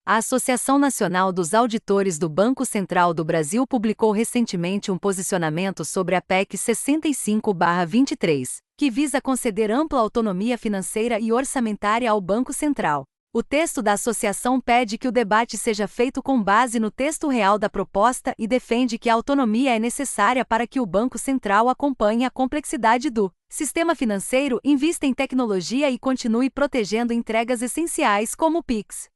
A Associação Nacional dos Auditores do Banco Central do Brasil publicou recentemente um posicionamento sobre a PEC 65/23, que visa conceder ampla autonomia financeira e orçamentária ao Banco Central. O texto da associação pede que o debate seja feito com base no texto real da proposta e defende que a autonomia é necessária para que o Banco Central acompanhe a complexidade do sistema financeiro, invista em tecnologia e continue protegendo entregas essenciais como o Pix.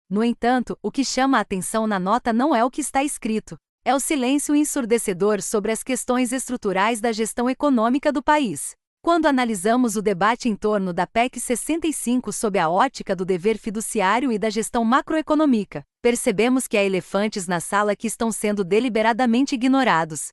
No entanto, o que chama a atenção na nota não é o que está escrito, é o silêncio ensurdecedor sobre as questões estruturais da gestão econômica do país. Quando analisamos o debate em torno da PEC 65 sob a ótica do dever fiduciário e da gestão macroeconômica, percebemos que há elefantes na sala que estão sendo deliberadamente ignorados.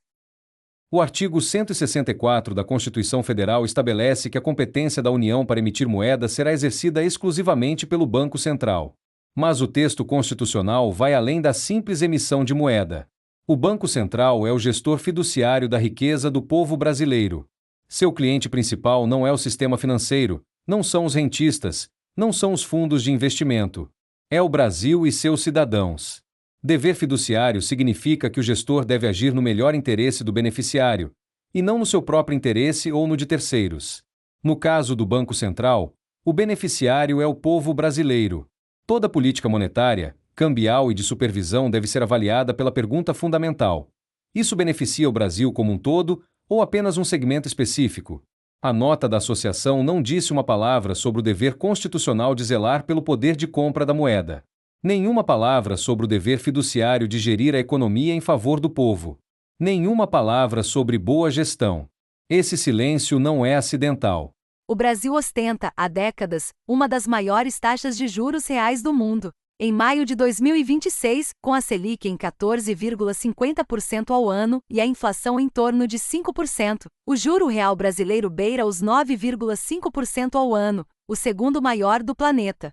O artigo 164 da Constituição Federal estabelece que a competência da União para emitir moeda será exercida exclusivamente pelo Banco Central. Mas o texto constitucional vai além da simples emissão de moeda. O Banco Central é o gestor fiduciário da riqueza do povo brasileiro. Seu cliente principal não é o sistema financeiro, não são os rentistas, não são os fundos de investimento. É o Brasil e seus cidadãos. Dever fiduciário significa que o gestor deve agir no melhor interesse do beneficiário, e não no seu próprio interesse ou no de terceiros. No caso do Banco Central, o beneficiário é o povo brasileiro. Toda política monetária, cambial e de supervisão deve ser avaliada pela pergunta fundamental: isso beneficia o Brasil como um todo ou apenas um segmento específico? A nota da associação não disse uma palavra sobre o dever constitucional de zelar pelo poder de compra da moeda. Nenhuma palavra sobre o dever fiduciário de gerir a economia em favor do povo. Nenhuma palavra sobre boa gestão. Esse silêncio não é acidental. O Brasil ostenta, há décadas, uma das maiores taxas de juros reais do mundo. Em maio de 2026, com a Selic em 14,50% ao ano e a inflação em torno de 5%, o juro real brasileiro beira os 9,5% ao ano, o segundo maior do planeta.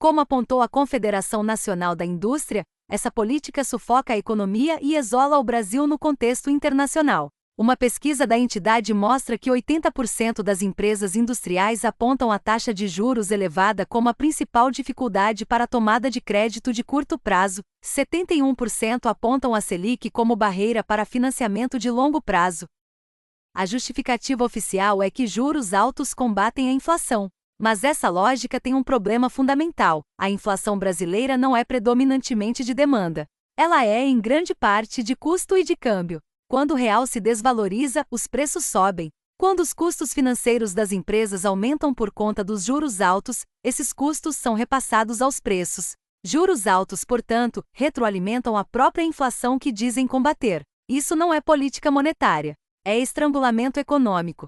Como apontou a Confederação Nacional da Indústria, essa política sufoca a economia e isola o Brasil no contexto internacional. Uma pesquisa da entidade mostra que 80% das empresas industriais apontam a taxa de juros elevada como a principal dificuldade para a tomada de crédito de curto prazo, 71% apontam a Selic como barreira para financiamento de longo prazo. A justificativa oficial é que juros altos combatem a inflação. Mas essa lógica tem um problema fundamental: a inflação brasileira não é predominantemente de demanda. Ela é, em grande parte, de custo e de câmbio. Quando o real se desvaloriza, os preços sobem. Quando os custos financeiros das empresas aumentam por conta dos juros altos, esses custos são repassados aos preços. Juros altos, portanto, retroalimentam a própria inflação que dizem combater. Isso não é política monetária. É estrangulamento econômico.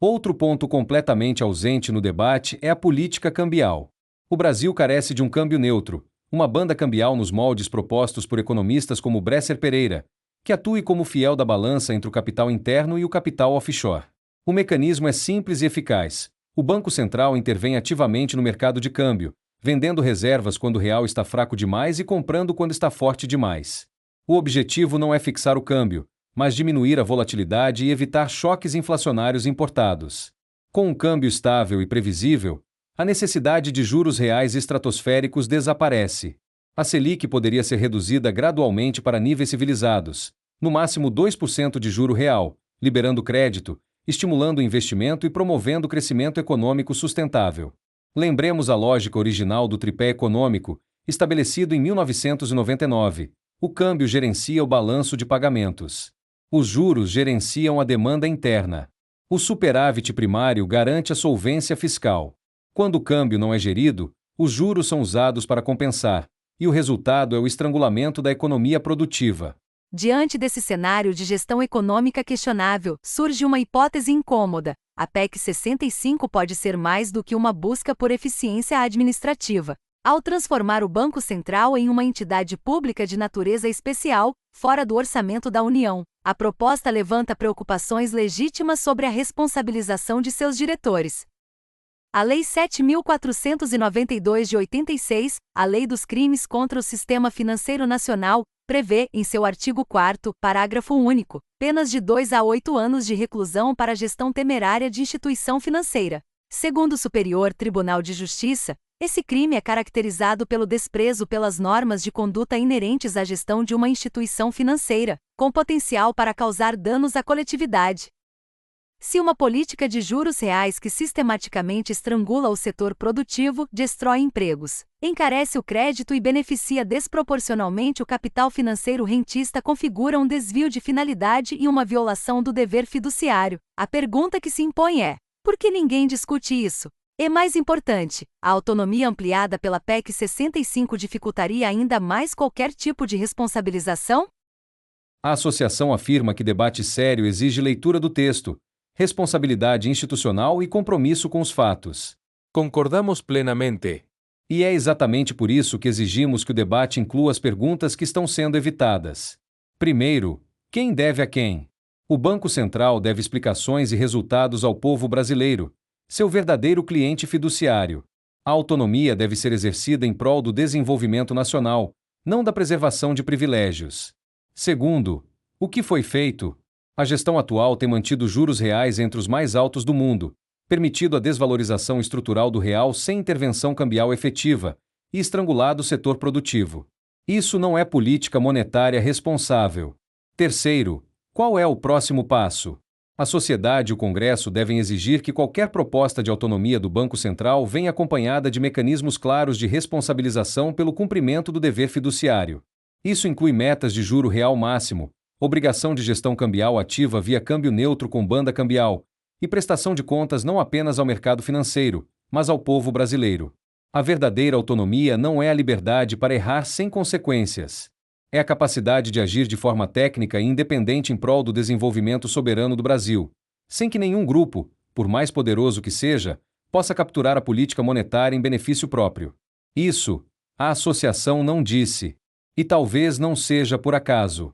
Outro ponto completamente ausente no debate é a política cambial. O Brasil carece de um câmbio neutro, uma banda cambial nos moldes propostos por economistas como Bresser Pereira, que atue como fiel da balança entre o capital interno e o capital offshore. O mecanismo é simples e eficaz. O Banco Central intervém ativamente no mercado de câmbio, vendendo reservas quando o real está fraco demais e comprando quando está forte demais. O objetivo não é fixar o câmbio, mas diminuir a volatilidade e evitar choques inflacionários importados. Com um câmbio estável e previsível, a necessidade de juros reais estratosféricos desaparece. A Selic poderia ser reduzida gradualmente para níveis civilizados, no máximo 2% de juro real, liberando crédito, estimulando o investimento e promovendo o crescimento econômico sustentável. Lembremos a lógica original do tripé econômico, estabelecido em 1999. O câmbio gerencia o balanço de pagamentos. Os juros gerenciam a demanda interna. O superávit primário garante a solvência fiscal. Quando o câmbio não é gerido, os juros são usados para compensar, e o resultado é o estrangulamento da economia produtiva. Diante desse cenário de gestão econômica questionável, surge uma hipótese incômoda: a PEC 65 pode ser mais do que uma busca por eficiência administrativa. Ao transformar o Banco Central em uma entidade pública de natureza especial, fora do orçamento da União, a proposta levanta preocupações legítimas sobre a responsabilização de seus diretores. A Lei 7.492 de 86, a Lei dos Crimes contra o Sistema Financeiro Nacional, prevê, em seu artigo 4º, parágrafo único, penas de 2 a 8 anos de reclusão para a gestão temerária de instituição financeira. Segundo o Superior Tribunal de Justiça, Esse crime é caracterizado pelo desprezo pelas normas de conduta inerentes à gestão de uma instituição financeira, com potencial para causar danos à coletividade. Se uma política de juros reais que sistematicamente estrangula o setor produtivo, destrói empregos, encarece o crédito e beneficia desproporcionalmente o capital financeiro rentista, configura um desvio de finalidade e uma violação do dever fiduciário, a pergunta que se impõe é: por que ninguém discute isso? E mais importante, a autonomia ampliada pela PEC 65 dificultaria ainda mais qualquer tipo de responsabilização? A associação afirma que debate sério exige leitura do texto, responsabilidade institucional e compromisso com os fatos. Concordamos plenamente. E é exatamente por isso que exigimos que o debate inclua as perguntas que estão sendo evitadas. Primeiro, quem deve a quem? O Banco Central deve explicações e resultados ao povo brasileiro, seu verdadeiro cliente fiduciário. A autonomia deve ser exercida em prol do desenvolvimento nacional, não da preservação de privilégios. Segundo, o que foi feito? A gestão atual tem mantido juros reais entre os mais altos do mundo, permitido a desvalorização estrutural do real sem intervenção cambial efetiva e estrangulado o setor produtivo. Isso não é política monetária responsável. Terceiro, qual é o próximo passo? A sociedade e o Congresso devem exigir que qualquer proposta de autonomia do Banco Central venha acompanhada de mecanismos claros de responsabilização pelo cumprimento do dever fiduciário. Isso inclui metas de juro real máximo, obrigação de gestão cambial ativa via câmbio neutro com banda cambial, e prestação de contas não apenas ao mercado financeiro, mas ao povo brasileiro. A verdadeira autonomia não é a liberdade para errar sem consequências. É a capacidade de agir de forma técnica e independente em prol do desenvolvimento soberano do Brasil, sem que nenhum grupo, por mais poderoso que seja, possa capturar a política monetária em benefício próprio. Isso, a associação não disse. E talvez não seja por acaso.